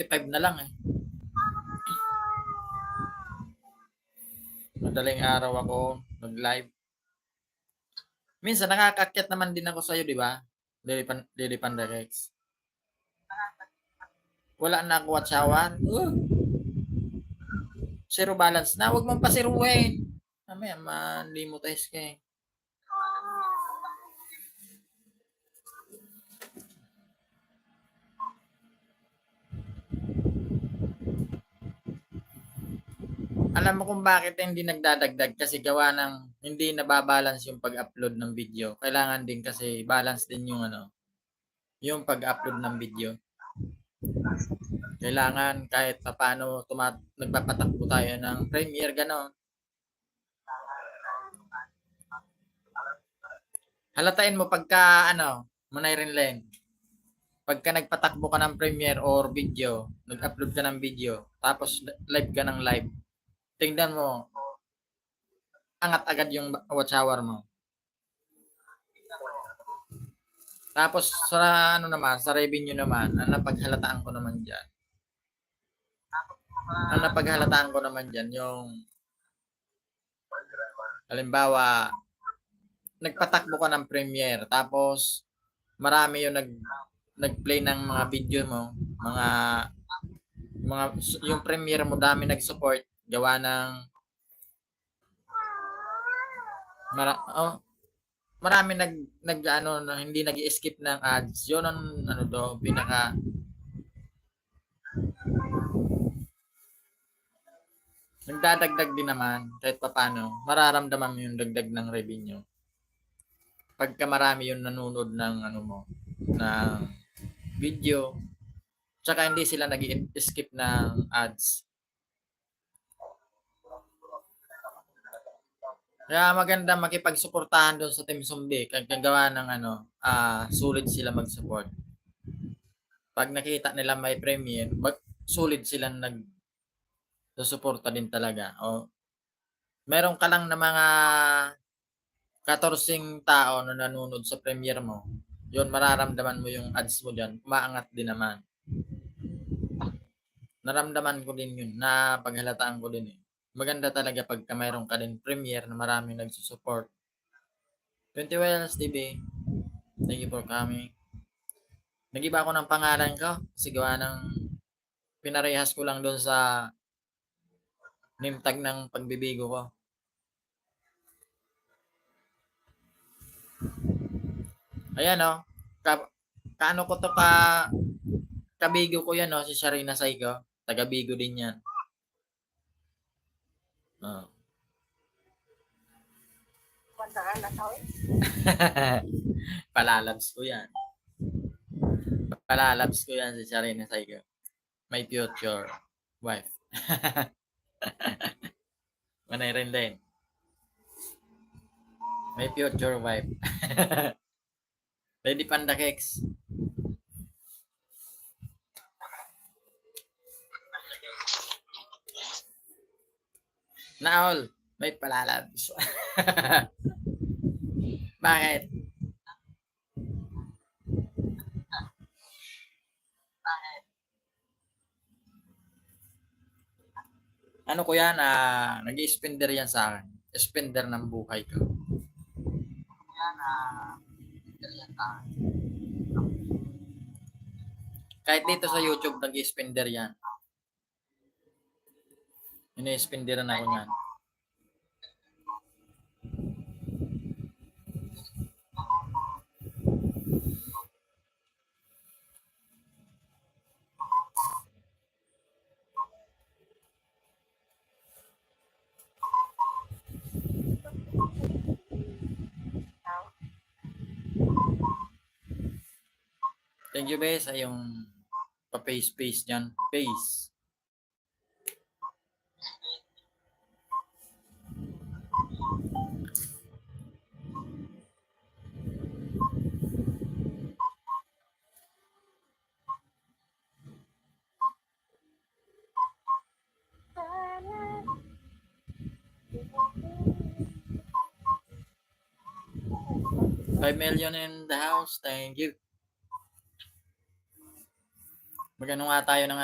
1:45 na lang eh. Madaling araw ako nag-live. Minsan nakakakyat naman din ako sa'yo, di ba? Lily Pandarex. Wala na ako watch hour. Zero balance na. Huwag mong pasiruin. Mamaya, ma-limutize ka eh. Alam mo kung bakit hindi nagdadagdag kasi gawa ng hindi nababalance yung pag-upload ng video. Kailangan din kasi balance din yung yung pag-upload ng video. Kailangan kahit paano nagpapatakbo tayo ng Premiere gano'n. Halatain mo pagka Manay Rinlen. Pagka nagpatakbo ka ng Premiere or video, nag-upload ka ng video, tapos live ka ng live. Tingnan mo, angat agad yung watch hour mo. Tapos sa sa revenue naman, ang napaghalataan ko naman diyan. Ang napaghalataan ko naman diyan yung halimbawa nagpatakbo ka ng Premiere tapos marami yung nag-play ng mga video mo, mga yung Premiere mo dami nag-support gawa ng marami hindi nag-skip ng ads. Yun ang pinaka nagdadagdag din naman kahit papaano. Mararamdaman mo yung dagdag ng revenue. Pagka marami yung nanonood ng ng video, tsaka hindi sila nag-skip ng ads. Kaya maganda makipagsuportahan doon sa Team Zombie kagawa ng sulit sila mag-support. Pag nakita nila may Premiere, sulit silang susuporta din talaga. O meron ka lang na mga 14 tao na nanonood sa Premiere mo. Yun, mararamdaman mo yung ads mo diyan, umaangat din naman. Naramdaman ko din yun, na paghalataan ko din eh. Maganda talaga pagka mayroon ka din Premiere na maraming nagsusupport. 20 Wells TV, thank you for coming. Nag-iba ako ng pangalan ko kasi gawa ng pinarehas ko lang doon sa name tag ng pagbibigo ko. Ayan kaano ko to kabigo ko yan si Sharina Saigo. Taga Bigo din yan. Palalabs ko yan. Palalabs ko yan si Sharina Saigo. My future wife. Manay rin din. My future wife. Lady Panda Cakes. Naol, may palalabs. Bakit? Ano ko yan, nag-i-spender yan sa akin. Spender ng buhay ko. Yan, kahit dito sa YouTube, nag-i-spender yan. Ini-spenderan ako yan. Thank you, Bes, sa yung pa-face dyan. Face. $5 million in the house. Thank you. Magano nga tayo ng